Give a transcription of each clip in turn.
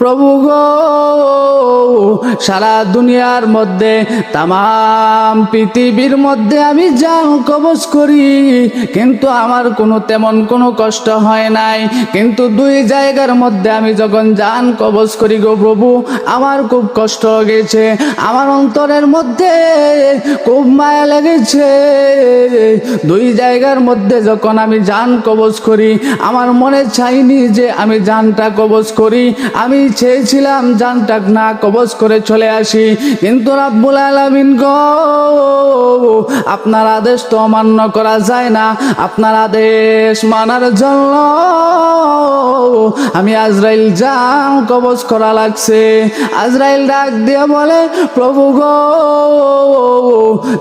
প্রভু গো, সারা দুনিয়ার মধ্যে তাম পৃথিবীর মধ্যে আমি জান কবজ করি, কিন্তু আমার তেমন কোনো কষ্ট হয় নাই। কিন্তু দুই জায়গার মধ্যে আমি যখন জান কবজ করি গো প্রভু, আমার খুব কষ্ট গেছে, আমার অন্তরের মধ্যে খুব মায়া লেগেছে। দুই জায়গার মধ্যে যখন আমি জান কবজ করি, আমার মনে চাইনি যে আমি জানটা কবজ করি, আমি চেয়েছিলাম জানটা না কবজ করে চলে আসি। কিন্তু রাব্বুল আলামিন গো, আপনার আদেশ তো অমান্য করা যায় না। আপনার আদেশ মানার জন্য আমি আজরাইল জান কবজ করা লাগছে। আজরাইল ডাক দিয়ে বলে, প্রভু গো,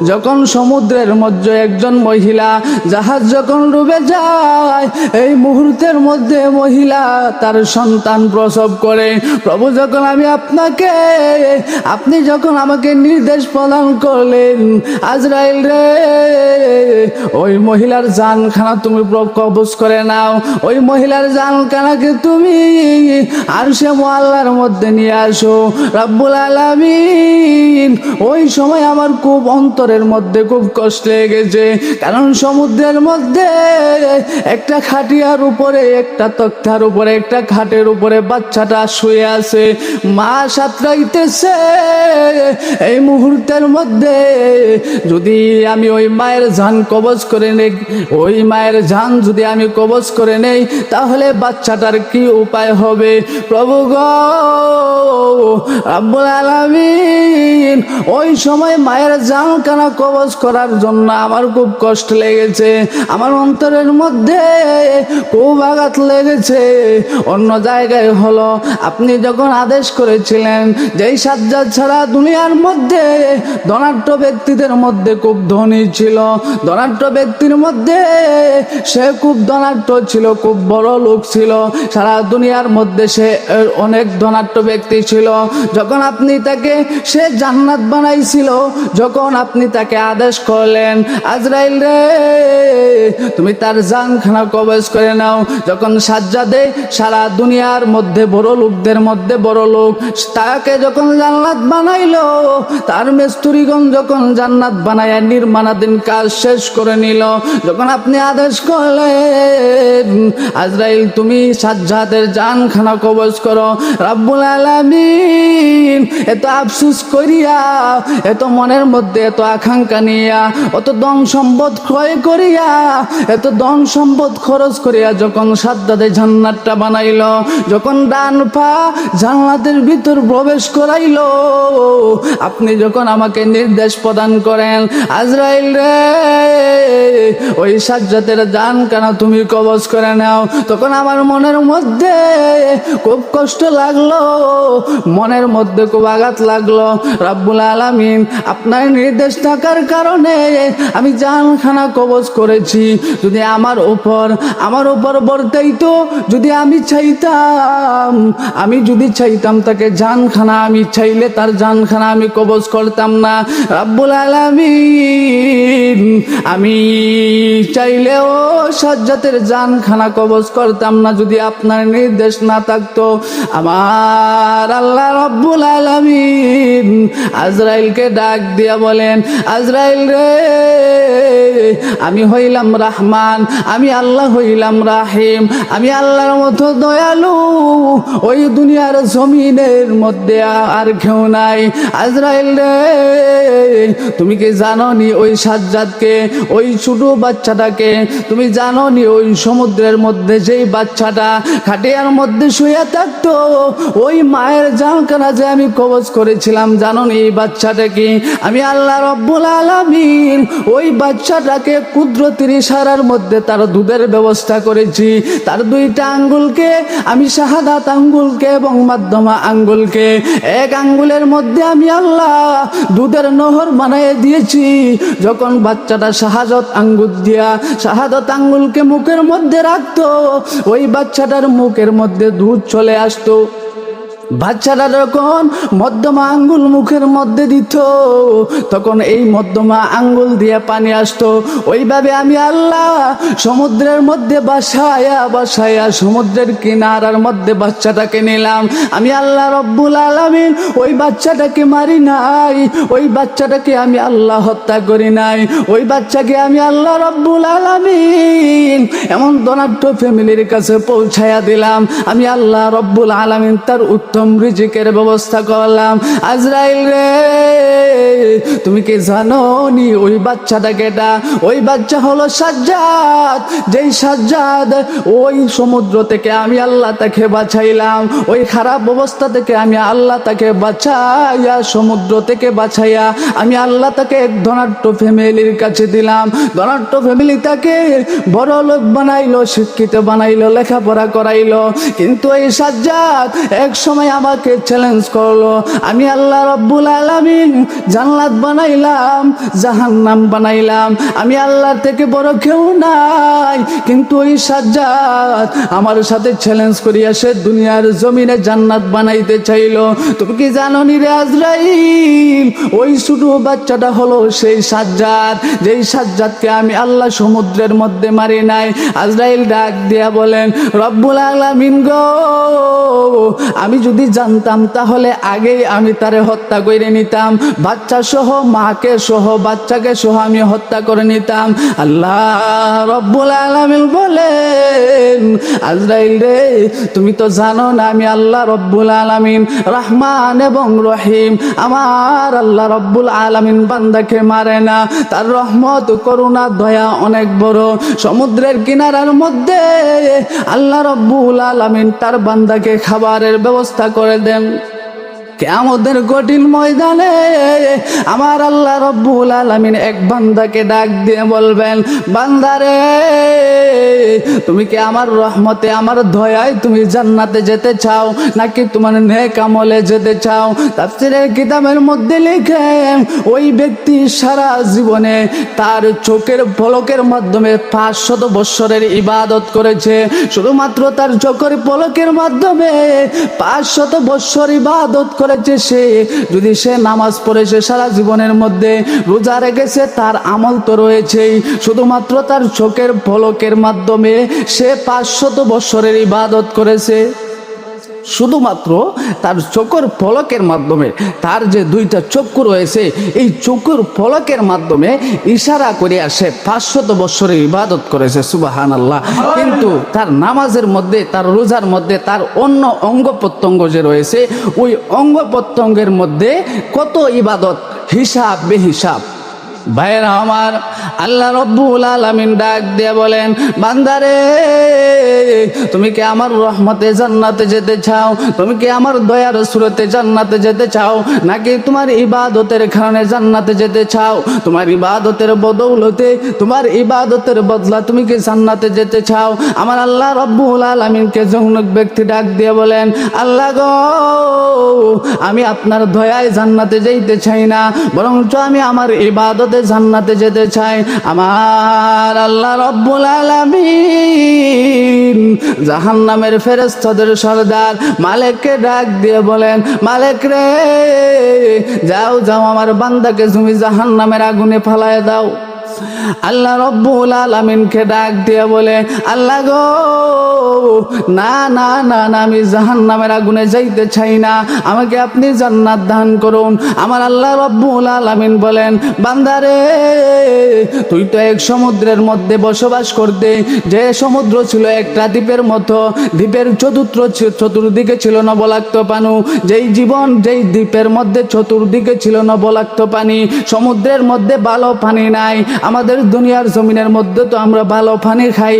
যখন সমুদ্রের মধ্যে একজন মহিলা জাহাজ যখন ডুবে যায়, এই মুহূর্তের মধ্যে মহিলা তার সন্তান প্রসব করে। প্রভু, যখন আমি আপনি যখন আমাকে নির্দেশ প্রদান করলেন, আজরাইল রে, ওই মহিলার জানখানা তুমি কবজ করে নাও, ওই মহিলার জানখানাকে তুমি আরশে মুআল্লার মধ্যে নিয়ে আসো। রাব্বুল আলামিন, ওই সময় আমার খুব অন্তরের মধ্যে খুব কষ্ট লেগেছে, কারণ সমুদ্রের মধ্যে একটা খাটিয়ার উপরে, একটা তক্তার উপরে, একটা খাটের উপরে বাচ্চাটা শুয়ে আছে, মা সাঁতরাইতেছে। এই মুহূর্তের মধ্যে যদি আমি ওই মায়ের জান কবজ করে নেই, ওই মায়ের জান যদি আমি কবজ করে নেই, তাহলে বাচ্চাটার কি উপায় হবে? প্রভু গো, রাব্বুল আলামিন, ওই সময় মায়ের জানখানা কবজ করার জন্য আমার খুব কষ্ট লেগেছে, আমার অন্তরের মধ্যে খুব আঘাত লেগেছে। অন্য জায়গায় হলো, আপনি যখন আদেশ করেছিলেন যেই সাজ্জাদ ছাড়া দুনিয়ার মধ্যে ধনাঢ্য ব্যক্তিদের মধ্যে খুব ধনী ছিল, ধনাঢ্য ব্যক্তির মধ্যে সে খুব ধনাঢ্য ছিল, খুব বড় লোক ছিল, সারা দুনিয়ার মধ্যে সে অনেক ধনাঢ্য ব্যক্তি ছিল। যখন আপনি তাকে সে জান্নাত বানাইছিল, যখন আপনি তাকে আদেশ করলেন, আজরাইল রে, তুমি তার জানখানা কবজ করে নাও, যখন সাজ্জাদে সারা দুনিয়ার মধ্যে বড় লোকদের মধ্যে বড় লোক, তাকে যখন জান্নাত বানাইলো, তার মিস্ত্রিগণ যখন জান্নাত বানায়া নির্মাণাধীন কাজ শেষ করে নিল, যখন আপনি আদেশ করলেন, আজরাইল তুমি সাজ্জাদের জানখানা কবজ করো, রাব্বুল আলামিন এত আফসোস করিয়া, এত মনের মধ্যে এত আকাঙ্ক্ষা নিয়া, অত ধন সম্পদ ক্রয় করিয়া, এত ধন সম্পদ খরচ করিয়া যখন সাজ্জাদের জান্নাতটা বানাইল, যখন ডান পা জান্নাতের ভিতর প্রবেশ করাইল, আপনি যখন আমাকে নির্দেশ প্রদান করেন, আজরাইল রে, ওই সাজ্জাদের জানখানা তুমি কবজ করে নাও, তখন আমার মনের মধ্যে খুব কষ্ট লাগলো, মনের মধ্যে খুব আঘাত লাগলো। রাব্বুল আলামিন, আপনার নির্দেশ থাকার কারণে আমি জানখানা কবজ করেছি। যদি আমার উপর বর্তাইতো, যদি আমি চাইতাম তাকে জানখানা, আমি চাইলে তার জানখানা আমি কবজ করতাম না। রাব্বুল আলামিন, আমি চাইলেও সাজ্জাদের জানখানা কবজ করতাম না যদি আপনার নির্দেশ না থাকতো। আমার আল্লাহ রাব্বুল আলামিন আজরাইলকে ডাক দিয়া বলেন, আজরাইল রে, আমি হইলাম রহমান, আমি আল্লাহ হইলাম রাহিম, আমি আল্লাহর মতো দয়ালু ওই দুনিয়ার জমিনের মধ্যে আর কেউ নাই। আজরাইল রে, তুমি কি জানো নি ওই সাজ্জাদকে, ওই ছোট বাচ্চাটাকে তুমি জানো নি? ওই সমুদ্রের মধ্যে যেই বাচ্চাটা খাটিয়ার মধ্যে শুয়ে থাকতো, ওই মায়ের জানখানা যে আমি কবজ করেছিলাম, জানো নি এই বাচ্চাটা কি? আমি আল্লাহ রাব্বুল আলামিন ওই বাচ্চাটাকে কুদরতের ইশারার মধ্যে তার দুধের ব্যবস্থা করেছি। তার দুইটা আঙ্গুলকে আমি শাহাদাত আঙ্গুলকে এবং মাধ্যমা আঙ্গুলকে, এক আঙ্গুলের মধ্যে আমি আল্লাহ দুধের নহর বানিয়ে দিয়েছি। যখন বাচ্চাটা শাহাদত আঙ্গুলকে মুখের মধ্যে রাখতো, ওই বাচ্চাটার মুখের মধ্যে দুধ চলে আসতো। বাচ্চারা যখন মধ্যমা আঙ্গুল মুখের মধ্যে দিত, তখন এই মধ্যমা আঙ্গুল দিয়ে পানি আসতো। ওইভাবে আমি আল্লাহ সমুদ্রের মধ্যে বাসায়া সমুদ্রের কিনারার মধ্যে বাচ্চাটাকে নিলাম। আমি আল্লাহ রব্বুল আলামিন ওই বাচ্চাটাকে মারি নাই, ওই বাচ্চাটাকে আমি আল্লাহ হত্যা করি নাই। ওই বাচ্চাকে আমি আল্লাহ রব্বুল আলামিন এমন ধনাঢ্য ফ্যামিলির কাছে পৌঁছায়া দিলাম। আমি আল্লাহ রব্বুল আলামিন তার উত্তম রিজিকের ব্যবস্থা করলাম। আজরাইল রে, তুমি কি জানো নি ওই বাচ্চাটা কেটা? ওই বাচ্চা হলো সাজ্জাদ। যেই সাজ্জাদ ওই সমুদ্র থেকে আমি আল্লাহ তাকে বাঁচাইলাম, ওই খারাপ অবস্থা থেকে আমি আল্লাহ তাকে বাঁচাইয়া, সমুদ্র থেকে বাঁচাইয়া আমি আল্লাহ তাকে এক ধনাঢ্য ফ্যামিলির কাছে দিলাম। ধনাঢ্য ফ্যামিলি তাকে বড় লোক বানাইলো, শিক্ষিত বানাইলো, লেখাপড়া করাইলো। কিন্তু এই সাজ্জাদ এক সময় আমাকে চ্যালেঞ্জ করলো। আমি আল্লাহ রব্বুল আলামিন জান্নাত বানাইলাম, জাহান্নাম বানাইলাম, আমি আল্লাহর থেকে বড় কেউ নাই। কিন্তু ওই সাজ্জাদ আমার সাথে চ্যালেঞ্জ করিয়া সে দুনিয়ার জমিনে জান্নাত বানাইতে চাইলো। তুমি কি জানো নি রে আজরাইল, ওই ছোট বাচ্চাটা হলো সেই সাজ্জাদ, যেই সাজ্জাদকে আমি আল্লাহ সমুদ্রের মধ্যে মারি নাই। আজরাইল ডাক দিয়া বলেন, রব্বুল আলামিন গো, আমি যদি জানতাম তাহলে আগেই আমি তারে হত্যা করে নিতাম, বাচ্চা সহ, মাকে সহ, বাচ্চাকে সহ আমি হত্যা করে নিতাম। আল্লাহ রব্বুল আলামিন বলেন, আজরাইল রে, তুমি তো জানো না আমি আল্লাহ রব্বুল আলামিন রহমান এবং রহিম। আমার আল্লাহ রব্বুল আলামিন বান্দাকে মারে না, তার রহমত, করুণা, দয়া অনেক বড়। সমুদ্রের কিনারার মধ্যে আল্লাহ রব্বুল আলামিন তার বান্দাকে খাবারের ব্যবস্থা করে দেন। কিয়ামতের কঠিন ময়দানে আমার আল্লাহ রব্বুল আলামিন এক বান্দাকে ডাক দিয়ে বলবেন, বান্দারে, তুমি কি আমার রহমতে, আমার দয়ায় তুমি জান্নাতে যেতে চাও, নাকি তোমার নেক আমলে যেতে চাও? তাফসীরের কিতাবের মধ্যে লিখেন, ওই ব্যক্তি সারা জীবনে তার চোখের পলকের মাধ্যমে 500 বৎসরের ইবাদত করেছে। শুধুমাত্র তার চোখের পলকের মাধ্যমে 500 বৎসর ইবাদত করেছে সে। যদি সে নামাজ পড়েছে সারা জীবনের মধ্যে, রোজা রেখেছে, তার আমল তো রয়েছেই। শুধুমাত্র তার চোখের পলকের মাধ্যমে সে 500 বৎসরের ইবাদত করেছে। শুধুমাত্র তার চোখের পলকের মাধ্যমে, তার যে 2টা চক্ষু রয়েছে, এই চক্ষুর পলকের মাধ্যমে ইশারা করে সে 500 বৎসরের ইবাদত করেছে। সুবহানাল্লাহ। কিন্তু তার নামাজের মধ্যে, তার রোজার মধ্যে, তার অন্য অঙ্গ প্রত্যঙ্গ যে রয়েছে, ওই অঙ্গ প্রত্যঙ্গের মধ্যে কত ইবাদত, হিসাব বেহিসাব। ভাইরা আমার, আল্লাহ রব্বুল আলামিন ডাক দিয়ে বলেন, বান্দারে, তুমি কি আমার রহমতে জান্নাতে যেতে চাও? তুমি কি আমার দয়ার সুরতে জান্নাতে যেতে চাও, নাকি তোমার ইবাদতের কারণে জান্নাতে যেতে চাও? তোমার ইবাদতের বদৌলতে, তোমার ইবাদতের বদলা তুমি কি জান্নাতে যেতে চাও? আমার আল্লাহ রব্বুল আলামিনকে যখন ব্যক্তি ডাক দিয়ে বলেন, আল্লাহ গো, আমি আপনার দয়ায় জান্নাতে যেতে চাই না, বরঞ্চ আমি আমার ইবাদতে জান্নাতে যেতে চাই। আমার আল্লাহ রব্বুল আলামিন জাহান্নামের ফেরেশতাদের সরদার মালিককে ডাক দিয়ে বলেন, মালিক রে, যাও যাও, আমার বান্দাকে তুমি জাহান্নামের আগুনে ফালায় দাও। আল্লাহ রব্বুল আলামিনকে ডাক দিয়ে বলে, আল্লাহ গো, না না না না, আমি জাহান্নামের আগুনে যাইতে চাই না, আমাকে আপনি জান্নাত দান করুন। আমার আল্লাহ রব্বুল আলামিন বলেন, বান্দারে, তুই তো এক সমুদ্রের মধ্যে বসবাস করতে, যে সমুদ্র ছিল একটা দ্বীপের মতো, দ্বীপের চতুর্দিকে ছিল নবলাক্ত পানি। যেই জীবন, যেই দ্বীপের মধ্যে চতুর্দিকে ছিল নবলাক্ত পানি, সমুদ্রের মধ্যে ভালো পানি নাই। আমাদের দুনিয়ার জমিনের মধ্যে তো আমরা ভালো পানি খাই,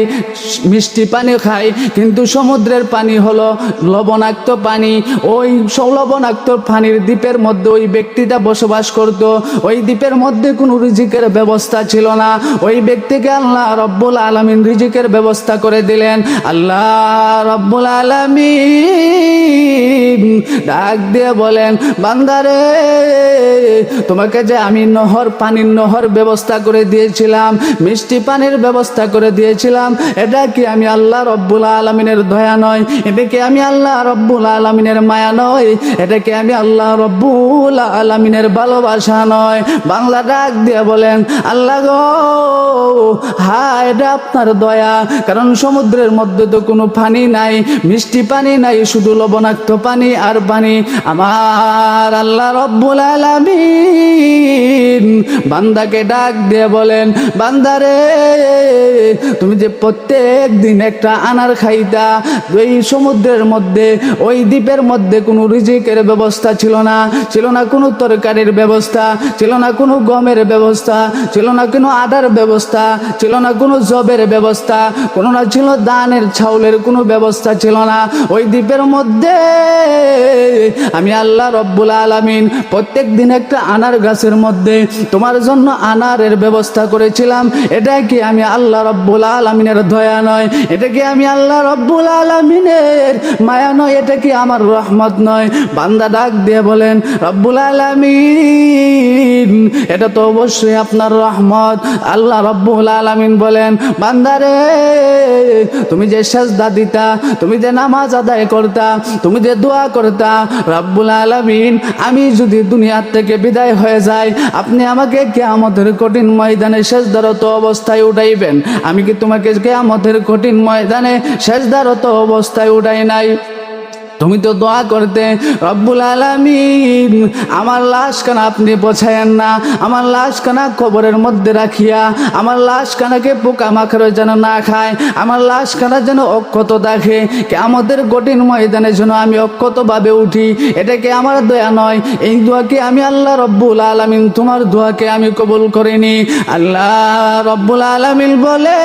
মিষ্টি পানি খাই, কিন্তু সমুদ্রের পানি হলো লবণাক্ত পানি। ওই লবণাক্ত পানির দ্বীপের মধ্যে ওই ব্যক্তিটা বসবাস করত। ওই দ্বীপের মধ্যে কোনো রিজিকের ব্যবস্থা ছিল না। ওই ব্যক্তিকে আল্লাহ রব্বুল আলামিন রিজিকের ব্যবস্থা করে দিলেন। আল্লাহ রব্বুল আলামিন ডাক দিয়ে বলেন, বান্দারে তোমাকে যে আমি পানির নহর ব্যবস্থা করে দিয়েছিলাম, মিষ্টি পানির ব্যবস্থা করে দিয়েছিলাম, এটা কি আমি আল্লাহ রব্বুল আলামিনের দয়া নয়? এটা কি আমি আল্লাহ রব্বুল আলামিনের মায়া নয়? এটা কি আমি আল্লাহ রব্বুল আলামিনের ভালোবাসা নয়? বাংলা ডাক দিয়ে বলেন, আল্লাহ গো, হ্যাঁ এটা আপনার দয়া, কারণ সমুদ্রের মধ্যে তো কোনো পানি নাই, মিষ্টি পানি নাই, শুধু লবণাক্ত পানি আর পানি। আমার আল্লাহ রব্বুল আলামিন বান্দাকে ডাক দিয়ে বলেন, বান্দারে তুমি যে প্রত্যেক দিন একটা আনার খাইতা, ওই সমুদ্রের মধ্যে, ওই দ্বীপের মধ্যে কোনো রিজিকের ব্যবস্থা ছিল না, ছিল না কোনো তরকারির ব্যবস্থা, ছিল না কোনো গমের ব্যবস্থা, ছিল না কোনো আটার ব্যবস্থা, ছিল না কোনো জবের ব্যবস্থা, কোনো না ছিল দানের চাউলের কোনো ব্যবস্থা ছিল না। ওই দ্বীপের মধ্যে আমি আল্লাহ রব্বুল আলামিন প্রত্যেক দিন একটা আনার গাছের মধ্যে তোমার জন্য আনারের ব্যবস্থা করেছিলাম। এটা কি আমি আল্লাহ রব্বুল আলামিনের দয়া নয়? এটা কি আমি আল্লাহ রব্বুল আলামিনের মায়া নয়? এটা কি আমার রহমত নয়? বান্দা ডাক দিয়ে বলেন, রব্বুল আলামিন এটা তো অবশ্যই আপনার রহমত। আল্লাহ রব্বুল আলামিন বলেন, বান্দারে তুমি যে সেজদা দিতা, তুমি যে নামাজ আদায় করতা, তুমি যে দোয়া করতা, রব্বুল আলামিন আমি যদি দুনিয়ার থেকে বিদায় হয়ে যাই, আপনি আমাকে কিয়ামতের কঠিন ময়দানে সেজদারত অবস্থায় উঠাইবেন। আমি কি তোমাকে কিয়ামতের কঠিন ময়দানে সেজদারত অবস্থায় উঠাই নাই? তুমি তো দোয়া করতে, রব্বুল আলামিন আমার লাশখানা আপনি পছায়েন না, আমার লাশখানা কবরের মধ্যে রাখিয়া, আমার লাশখানাকে পোকামাকড় যেন না খায়, আমার লাশখানা যেন অক্ষত দেখে, কিয়ামতের কঠিন ময়দানে যেন আমি অক্ষতভাবে উঠি। এটাকে আমার দয়া নয়? এই দোয়াকে আমি আল্লাহ রব্বুল আলামিন তোমার দোয়াকে আমি কবুল করিনি। আল্লাহ রব্বুল আলামিন বলে,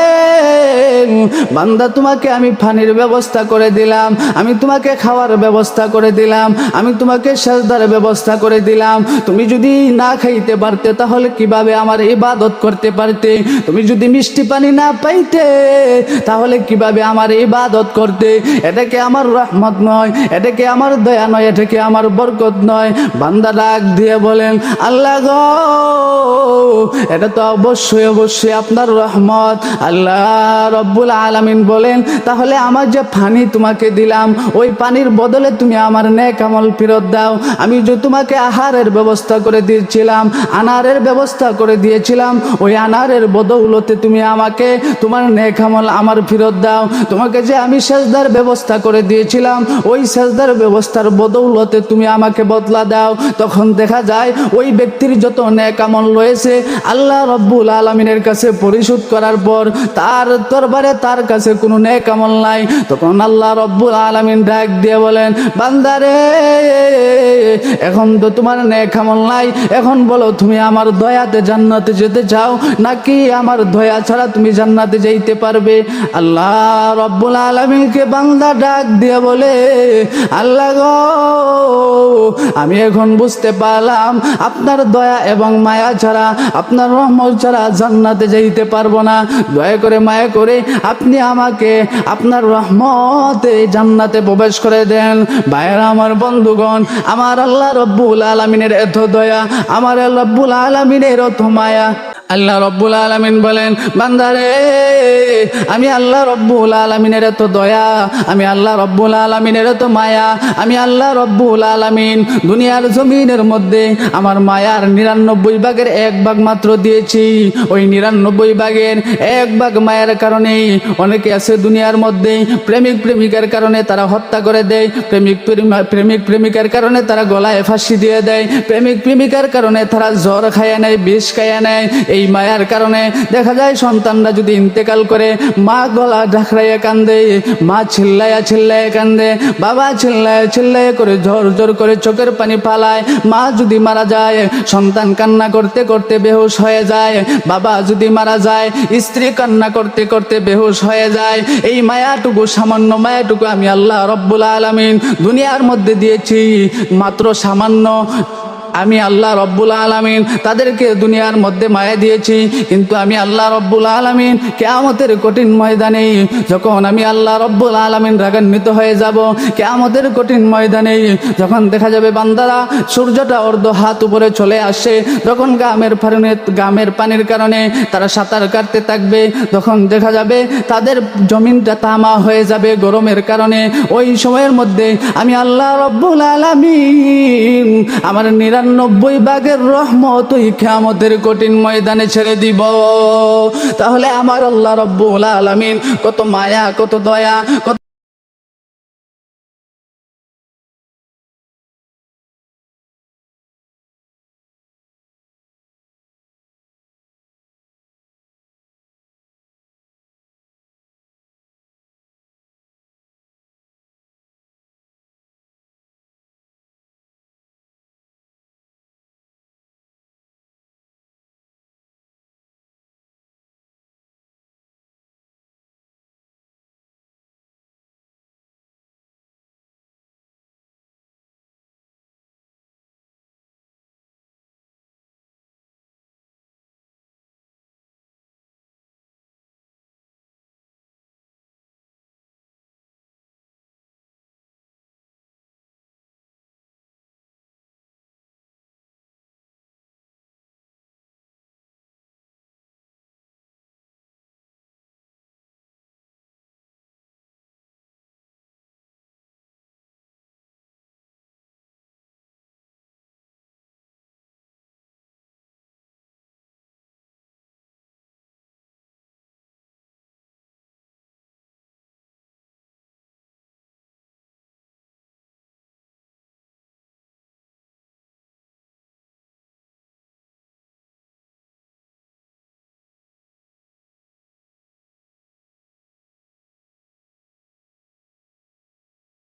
বান্দা তোমাকে আমি পানির ব্যবস্থা করে দিলাম, আমি তোমাকে খাওয়ার ব্যবস্থা করে দিলাম, আমি তোমাকে সেজদার ব্যবস্থা করে দিলাম। তুমি যদি না খাইতে পারতে তাহলে কিভাবে আমার ইবাদত করতে পারতে? তুমি যদি মিষ্টি পানি না পাইতে তাহলে কিভাবে আমার ইবাদত করতে? এটা কি আমার রহমত নয়? এটা কি আমার দয়া নয়? এটা কি আমার বরকত নয়? বান্দা ডাক দিয়ে বলেন, আল্লাহ গো, এটা তো অবশ্যই অবশ্যই আপনার রহমত। আল্লাহ রব্বুল আলামিন বলেন, তাহলে আমার যে পানি তোমাকে দিলাম, ওই পানির বদলে তুমি আমার নেক আমল ফেরত দাও। আমি যে তোমাকে আহারের ব্যবস্থা করে দিয়েছিলাম, আনারের ব্যবস্থা করে দিয়েছিলাম, ওই আনারের বদৌলতে তুমি আমাকে তোমার নেক আমল আমার ফেরত দাও। তোমাকে যে আমি সেজদার ব্যবস্থা করে দিয়েছিলাম, ওই সেজদার ব্যবস্থার বদৌলতে তুমি আমাকে বদলা দাও। তখন দেখা যায় ওই ব্যক্তির যত নেক আমল রয়েছে আল্লাহ রব্বুল আলামিনের কাছে পরিশোধ করার পর তার দরবারে তার কাছে কোনো নেক আমল নাই। তখন আল্লাহ রব্বুল আলামিন ডাক দিয়ে বলেন, বান্দারে এখন তো তোমার নেক আমল নাই, এখন বলো তুমি আমার দয়াতে জান্নাতে যেতে চাও নাকি আমার দয়া ছাড়া তুমি জান্নাতে যাইতে পারবে? আল্লাহ রব্বুল আলামিনকে বান্দা ডাক দিয়ে বলে, আল্লাহ গো, আমি এখন বুঝতে পারলাম আপনার দয়া এবং মায়া ছাড়া, আপনার রহমত ছাড়া জান্নাতে যাইতে পারবো না। দয়া করে মায়া করে আপনি আমাকে আপনার রহমতে জান্নাতে প্রবেশ করে দেন। ভাইয়েরা আমার, বন্ধুগণ, আমার আল্লাহ রব্বুল আলামিনের এত দয়া, আমার আল্লাহ রব্বুল আলামিনের এত মায়া। আল্লাহ রব্বুল আলামিন বলেন, বান্দারে আমি আল্লাহ রব্বুল আলামিনের এত দয়া, আমি আল্লাহ রব্বুল আলামিনের এত মায়া, আমি আল্লাহ রব্বুল আলামিন দুনিয়ার জমিনের মধ্যে আমার মায়ার 99 ভাগের 1 ভাগ মাত্র দিয়েছি। ওই 99 ভাগের 1 ভাগ মায়ের কারণেই অনেকে আছে দুনিয়ার মধ্যে প্রেমিক প্রেমিকার কারণে তারা হত্যা করে দেয়, প্রেমিক প্রেমিকার কারণে তারা গলায় ফাঁসি দিয়ে দেয়, প্রেমিক প্রেমিকার কারণে তারা জ্বর খাইয়া নেয়, বিষ খাইয়া নেয়। এই মায়ার কারণে দেখা যায় সন্তানরা যদি ইন্তেকাল করে মা গলা ঢাকরাইয়া কান্দে, মা চিল্লাইয়া চিল্লাইয়া কান্দে, বাবা চিল্লাইয়া চিল্লাইয়া করে ঝর ঝর করে চোখের পানি পালায়। মা যদি মারা যায় সন্তান কান্না করতে করতে বেহুশ হয়ে যায়, বাবা যদি মারা যায় স্ত্রী কান্না করতে করতে বেহুশ হয়ে যায়। এই মায়াটুকু, সামান্য মায়াটুকু আমি আল্লাহ রব্বুল আলামিন দুনিয়ার মধ্যে দিয়েছি, মাত্র সামান্য আমি আল্লাহ রব্বুল আলামিন তাদেরকে দুনিয়ার মধ্যে মায়া দিয়েছি, কিন্তু আমি আল্লাহ রব্বুল আলামিন কিয়ামতের কঠিন ময়দানে যখন আমি আল্লাহ রব্বুল আলামিন রাগান্বিত হয়ে যাব, কিয়ামতের কঠিন ময়দানে যখন দেখা যাবে বান্দারা সূর্যটা অর্ধ হাত উপরে চলে আসে, যখন গামের পানির কারণে তারা সাঁতার কাটতে থাকবে, তখন দেখা যাবে তাদের জমিনটা তামা হয়ে যাবে গরমের কারণে। ওই সময়ের মধ্যে আমি আল্লাহ রব্বুল আলামিন আমার 99 ভাগের রহমত ওই কিয়ামতের কঠিন ময়দানে ছেড়ে দিব। তাহলে আমার আল্লাহ রব্বুল আলামিন কত মায়া, কত দয়া, কত